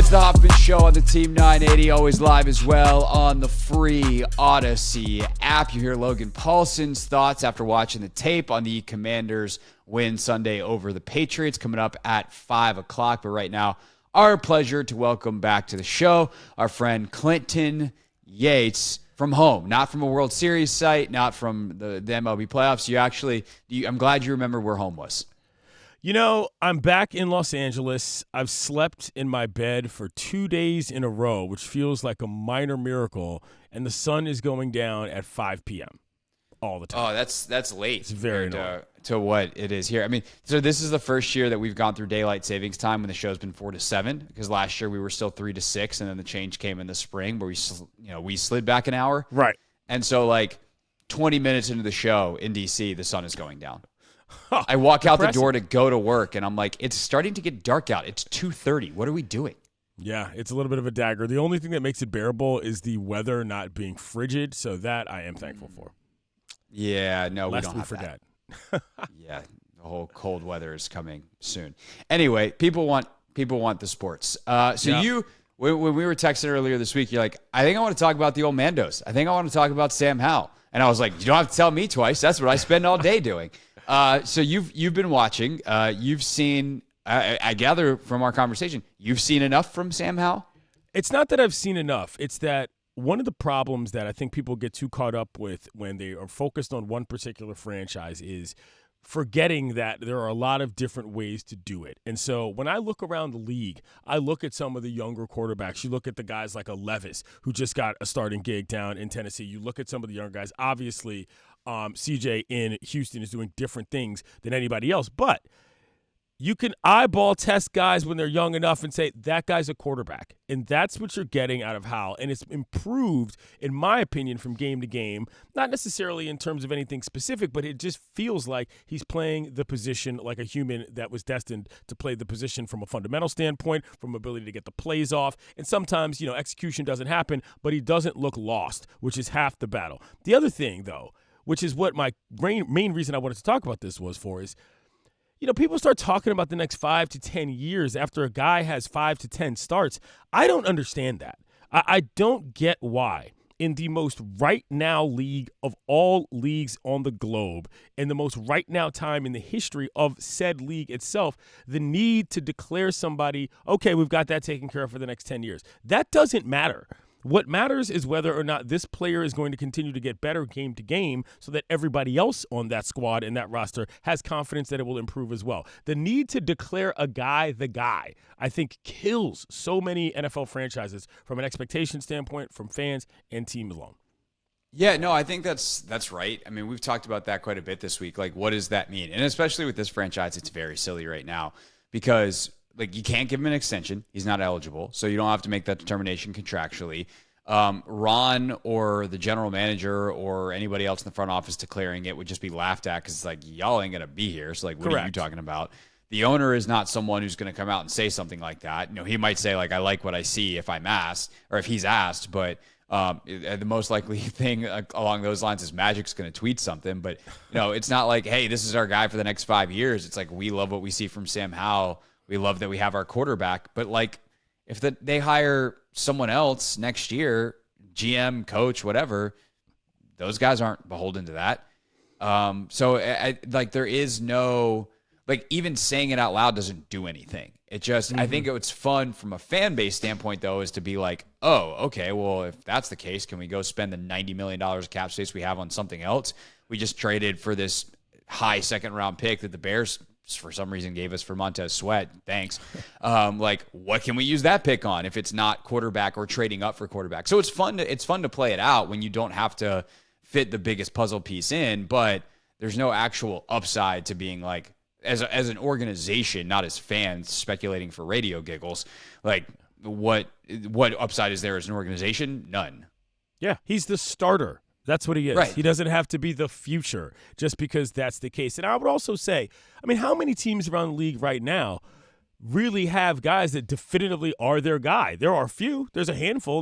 It's the Hoffman Show on the Team 980, always live as well on the free Odyssey app. You hear Logan Paulson's thoughts after watching the tape on the Commanders win Sunday over the Patriots coming up at 5 o'clock. But right now, our pleasure to welcome back to the show our friend Clinton Yates from home, not from a World Series site, not from the MLB playoffs. I'm glad you remember where home was. You know, I'm back in Los Angeles. I've slept in my bed for 2 days in a row, which feels like a minor miracle, and the sun is going down at 5 p.m. all the time. Oh, that's late. It's very to what it is here. I mean, so this is the first year that we've gone through daylight savings time when the show's been 4 to 7, because last year we were still 3 to 6, and then the change came in the spring where we slid back an hour. Right. And so like 20 minutes into the show in DC, the sun is going down. I walk out the door to go to work, and I'm like, it's starting to get dark out. It's 2:30. What are we doing? Yeah, it's a little bit of a dagger. The only thing that makes it bearable is the weather not being frigid, so that I am thankful for. Yeah, no, Lest we don't have forget. that. Yeah, the whole cold weather is coming soon. Anyway, people want the sports. When we were texting earlier this week, you're like, I think I want to talk about the old Mandos. I think I want to talk about Sam Howell. And I was like, you don't have to tell me twice. That's what I spend all day doing. So you've been watching. You've seen. I gather from our conversation, you've seen enough from Sam Howell. It's not that I've seen enough. It's that one of the problems that I think people get too caught up with when they are focused on one particular franchise is forgetting that there are a lot of different ways to do it. And so when I look around the league, I look at some of the younger quarterbacks. You look at the guys like a Levis, who just got a starting gig down in Tennessee. You look at some of the younger guys. Obviously, CJ in Houston is doing different things than anybody else. But you can eyeball test guys when they're young enough and say, that guy's a quarterback. And that's what you're getting out of Howell. And it's improved, in my opinion, from game to game. Not necessarily in terms of anything specific, but it just feels like he's playing the position like a human that was destined to play the position from a fundamental standpoint, from ability to get the plays off. And sometimes, execution doesn't happen, but he doesn't look lost, which is half the battle. The other thing, though, which is what my main reason I wanted to talk about this was for, is people start talking about the next 5 to 10 years after a guy has 5 to 10 starts. I don't understand that. I don't get why in the most right now league of all leagues on the globe, in the most right now time in the history of said league itself, the need to declare somebody, okay, we've got that taken care of for the next 10 years. That doesn't matter. What matters is whether or not this player is going to continue to get better game to game so that everybody else on that squad and that roster has confidence that it will improve as well. The need to declare a guy the guy, I think, kills so many NFL franchises from an expectation standpoint, from fans and team alone. Yeah, no, I think that's right. I mean, we've talked about that quite a bit this week. Like, what does that mean? And especially with this franchise, it's very silly right now because you can't give him an extension. He's not eligible, so you don't have to make that determination contractually. Ron or the general manager or anybody else in the front office declaring it would just be laughed at because it's like, y'all ain't going to be here. So, what are you talking about? The owner is not someone who's going to come out and say something like that. He might say, I like what I see if I'm asked or if he's asked, but the most likely thing along those lines is Magic's going to tweet something. But, it's not like, hey, this is our guy for the next 5 years. It's like, we love what we see from Sam Howell. We love that we have our quarterback, but if they hire someone else next year, GM, coach, whatever, those guys aren't beholden to that. So there is no, even saying it out loud doesn't do anything. It just, I think it's fun from a fan base standpoint though, is to be like, oh, okay, well, if that's the case, can we go spend the $90 million of cap space we have on something else? We just traded for this high second round pick that the Bears for some reason gave us for Montez Sweat. Thanks. What can we use that pick on if it's not quarterback or trading up for quarterback? So it's fun to play it out when you don't have to fit the biggest puzzle piece in, but there's no actual upside to being as an organization, not as fans speculating for radio giggles. What upside is there as an organization? None. Yeah, he's the starter. That's what he is. Right. He doesn't have to be the future just because that's the case. And I would also say, how many teams around the league right now really have guys that definitively are their guy. There are a few. There's a handful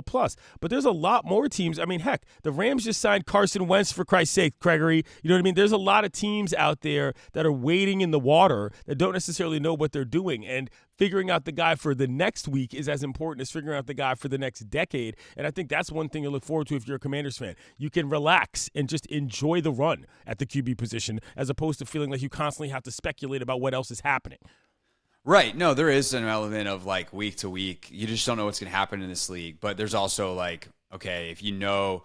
plus. But there's a lot more teams. I mean, heck, the Rams just signed Carson Wentz, for Christ's sake, Gregory. You know what I mean? There's a lot of teams out there that are wading in the water that don't necessarily know what they're doing. And figuring out the guy for the next week is as important as figuring out the guy for the next decade. And I think that's one thing to look forward to if you're a Commanders fan. You can relax and just enjoy the run at the QB position as opposed to feeling like you constantly have to speculate about what else is happening. Right. No, there is an element of like week to week. You just don't know what's going to happen in this league. But there's also like, okay, if you know,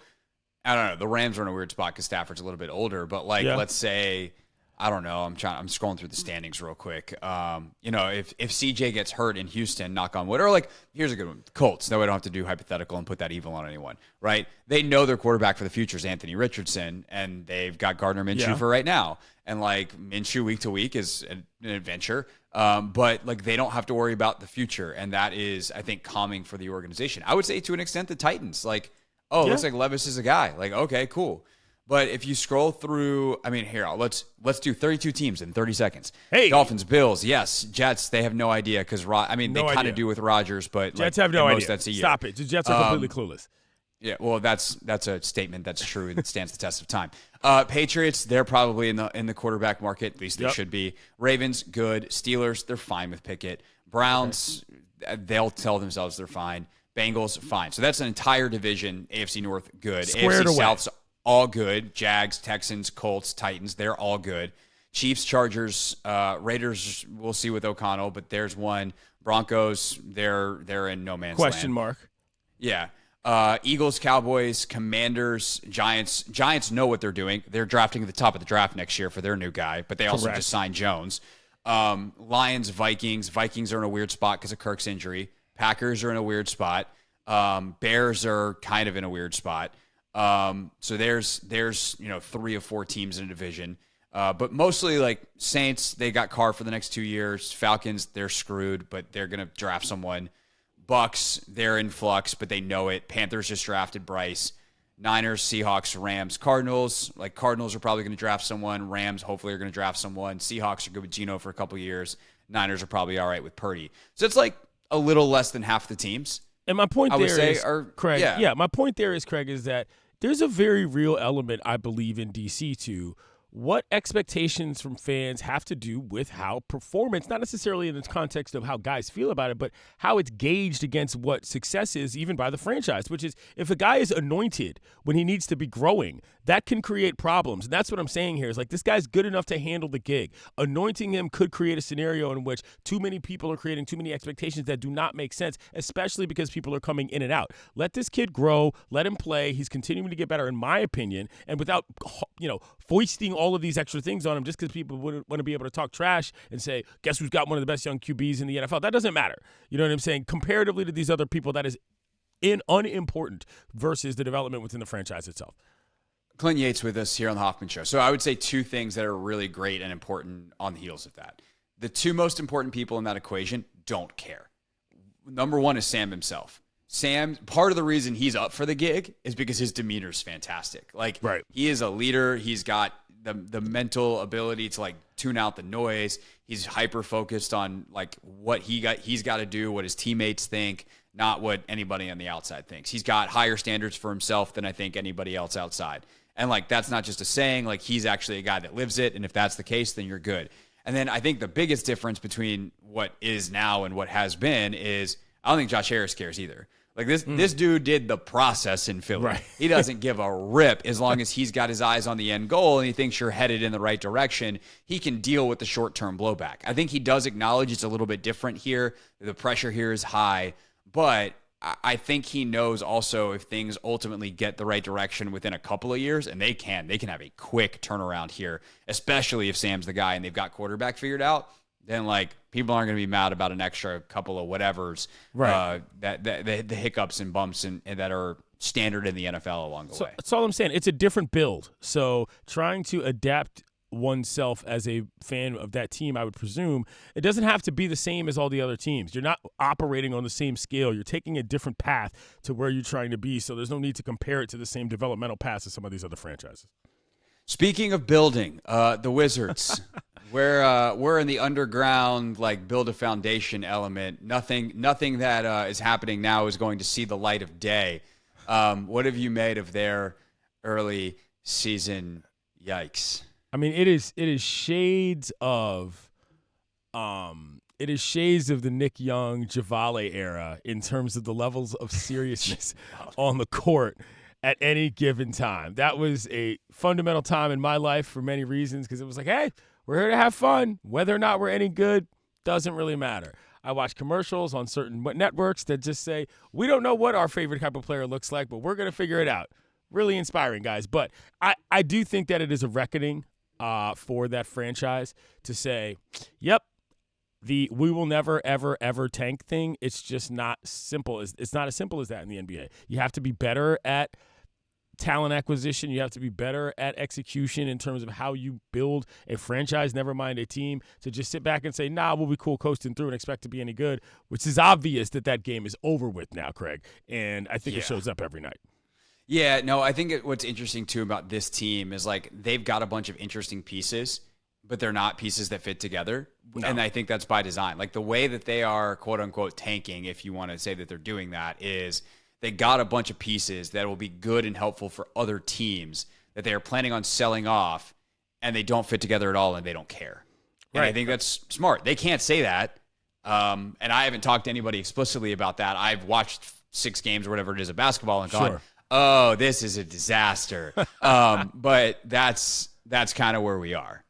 I don't know, the Rams are in a weird spot because Stafford's a little bit older. But like, let's say, I don't know, I'm scrolling through the standings real quick. If CJ gets hurt in Houston, knock on wood, or like, here's a good one, Colts. That way I don't have to do hypothetical and put that evil on anyone, right? They know their quarterback for the future is Anthony Richardson, and they've got Gardner Minshew for right now. And like Minshew week to week is an adventure. But like they don't have to worry about the future. And that is, I think, calming for the organization. I would say to an extent the Titans, like, looks like Levis is a guy. Like, okay, cool. But if you scroll through, I mean, here, let's do 32 teams in 30 seconds. Hey. Dolphins, Bills, yes. Jets, they have no idea because, they kind of do with Rodgers, but Jets have no idea. That's a year. Stop it. The Jets are completely clueless. Yeah, well, that's a statement that's true and stands the test of time. Patriots, they're probably in the quarterback market. At least they should be. Ravens, good. Steelers, they're fine with Pickett. Browns, they'll tell themselves they're fine. Bengals, fine. So that's an entire division. AFC North, good. Squared AFC away. South's all good. Jags, Texans, Colts, Titans, they're all good. Chiefs, Chargers, Raiders, we'll see with O'Connell, but there's one. Broncos, they're in no man's land. Question mark. Yeah. Eagles, Cowboys, Commanders, Giants. Giants know what they're doing. They're drafting at the top of the draft next year for their new guy, but they also just signed Jones. Lions, Vikings. Vikings are in a weird spot because of Kirk's injury. Packers are in a weird spot. Bears are kind of in a weird spot. So there's 3 or 4 teams in a division. But mostly like Saints, they got Carr for the next 2 years. Falcons, they're screwed, but they're going to draft someone. Bucks, they're in flux, but they know it. Panthers just drafted Bryce. Niners, Seahawks, Rams, Cardinals. Like Cardinals are probably going to draft someone. Rams hopefully are going to draft someone. Seahawks are good with Geno for a couple years. Niners are probably all right with Purdy. So it's like a little less than half the teams. And my point Craig. Yeah, my point there is, Craig, is that there's a very real element, I believe, in DC to what expectations from fans have to do with how performance, not necessarily in the context of how guys feel about it, but how it's gauged against what success is even by the franchise, which is if a guy is anointed when he needs to be growing, that can create problems. And that's what I'm saying here is like this guy's good enough to handle the gig. Anointing him could create a scenario in which too many people are creating too many expectations that do not make sense, especially because people are coming in and out. Let this kid grow. Let him play. He's continuing to get better, in my opinion, and without, foisting all of these extra things on him just because people wouldn't want to be able to talk trash and say, guess who's got one of the best young QBs in the NFL? That doesn't matter. You know what I'm saying? Comparatively to these other people, that is unimportant versus the development within the franchise itself. Clint Yates with us here on the Hoffman Show. So I would say 2 things that are really great and important on the heels of that. The 2 most important people in that equation don't care. Number 1 is Sam himself. Sam, part of the reason he's up for the gig is because his demeanor is fantastic. Like, He is a leader. He's got the mental ability to like tune out the noise. He's hyper focused on like what he's got to do, what his teammates think, not what anybody on the outside thinks. He's got higher standards for himself than I think anybody else outside. And like that's not just a saying, like he's actually a guy that lives it. And if that's the case, then you're good. And then I think the biggest difference between what is now and what has been is I don't think Josh Harris cares either. Like this dude did the process in Philly. Right. He doesn't give a rip as long as he's got his eyes on the end goal and he thinks you're headed in the right direction. He can deal with the short-term blowback. I think he does acknowledge it's a little bit different here. The pressure here is high, but I think he knows also if things ultimately get the right direction within a couple of years, and they can have a quick turnaround here, especially if Sam's the guy and they've got quarterback figured out. Then like people aren't going to be mad about an extra couple of whatevers, right? The hiccups and bumps and that are standard in the NFL along the way. That's all I'm saying. It's a different build. So trying to adapt oneself as a fan of that team, I would presume, it doesn't have to be the same as all the other teams. You're not operating on the same scale. You're taking a different path to where you're trying to be. So there's no need to compare it to the same developmental path as some of these other franchises. Speaking of building, the Wizards, we're in the underground, like build a foundation element. Nothing that is happening now is going to see the light of day. What have you made of their early season? Yikes! I mean, it is shades of, the Nick Young, Javale era in terms of the levels of seriousness on the court at any given time. That was a fundamental time in my life for many reasons, because it was like, hey, we're here to have fun. Whether or not we're any good doesn't really matter. I watch commercials on certain networks that just say, we don't know what our favorite type of player looks like, but we're going to figure it out. Really inspiring, guys. But I do think that it is a reckoning for that franchise to say, yep, we will never, ever, ever tank thing. It's just not simple. It's not as simple as that in the NBA. You have to be better at talent acquisition. You have to be better at execution in terms of how you build a franchise, never mind a team. To just sit back and say, nah, we'll be cool coasting through and expect to be any good, which is obvious that game is over with now, Craig. And I think it shows up every night. Yeah, no, I think what's interesting, too, about this team is, like, they've got a bunch of interesting pieces, but they're not pieces that fit together. No. And I think that's by design. Like, the way that they are, quote-unquote, tanking, if you want to say that they're doing that, is they got a bunch of pieces that will be good and helpful for other teams that they are planning on selling off, and they don't fit together at all, and they don't care. Right. And I think that's smart. They can't say that, and I haven't talked to anybody explicitly about that. I've watched 6 games or whatever it is of basketball and gone, oh, this is a disaster. But that's kind of where we are.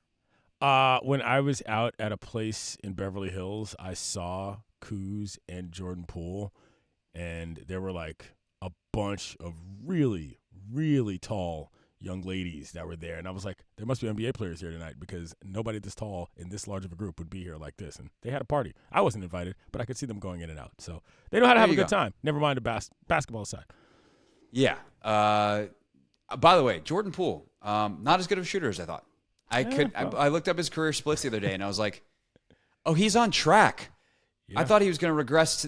When I was out at a place in Beverly Hills, I saw Kuz and Jordan Poole, and there were like a bunch of really, really tall young ladies that were there. And I was like, there must be NBA players here tonight, because nobody this tall in this large of a group would be here like this. And they had a party. I wasn't invited, but I could see them going in and out. So they know how to have a good time. Never mind the basketball side. Yeah. By the way, Jordan Poole, not as good of a shooter as I thought. I looked up his career splits the other day, and I was like, oh, he's on track. Yeah. I thought he was going to regress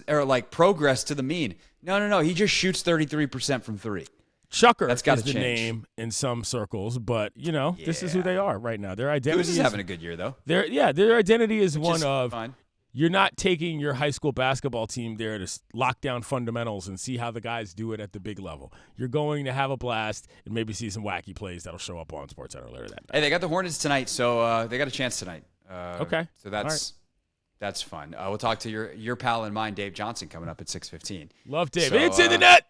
progress to the mean. No. He just shoots 33% from 3. Chucker is the name in some circles, but this is who they are right now. Their identity is having a good year though. Their identity is one of fine. You're not taking your high school basketball team there to lock down fundamentals and see how the guys do it at the big level. You're going to have a blast and maybe see some wacky plays that'll show up on SportsCenter later that night. Hey, they got the Hornets tonight, so they got a chance tonight. Okay. So that's fun. We'll talk to your pal and mine, Dave Johnson, coming up at 6:15. Love Dave. So, it's in the net.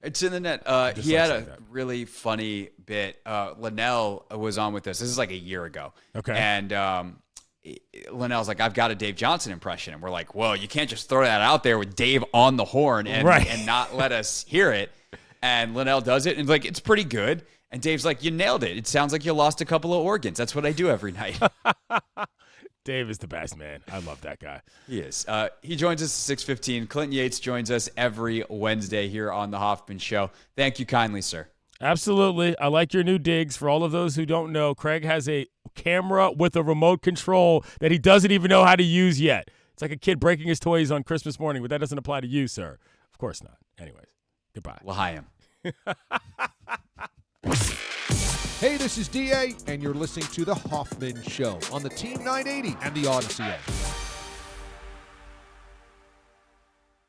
It's in the net. He had a really funny bit. Linnell was on with us. This is like a year ago. Okay. And Linnell's like, I've got a Dave Johnson impression. And we're like, well, you can't just throw that out there with Dave on the horn and not let us hear it. And Linnell does it, and like, it's pretty good. And Dave's like, you nailed it. It sounds like you lost a couple of organs. That's what I do every night. Dave is the best, man. I love that guy. He is. He joins us at 6:15. Clinton Yates joins us every Wednesday here on The Hoffman Show. Thank you kindly, sir. Absolutely. I like your new digs. For all of those who don't know, Craig has a camera with a remote control that he doesn't even know how to use yet. It's like a kid breaking his toys on Christmas morning, but that doesn't apply to you, sir. Of course not. Anyways, goodbye. L'chaim. Hey, this is D.A., and you're listening to The Hoffman Show on the Team 980 and the Odyssey app.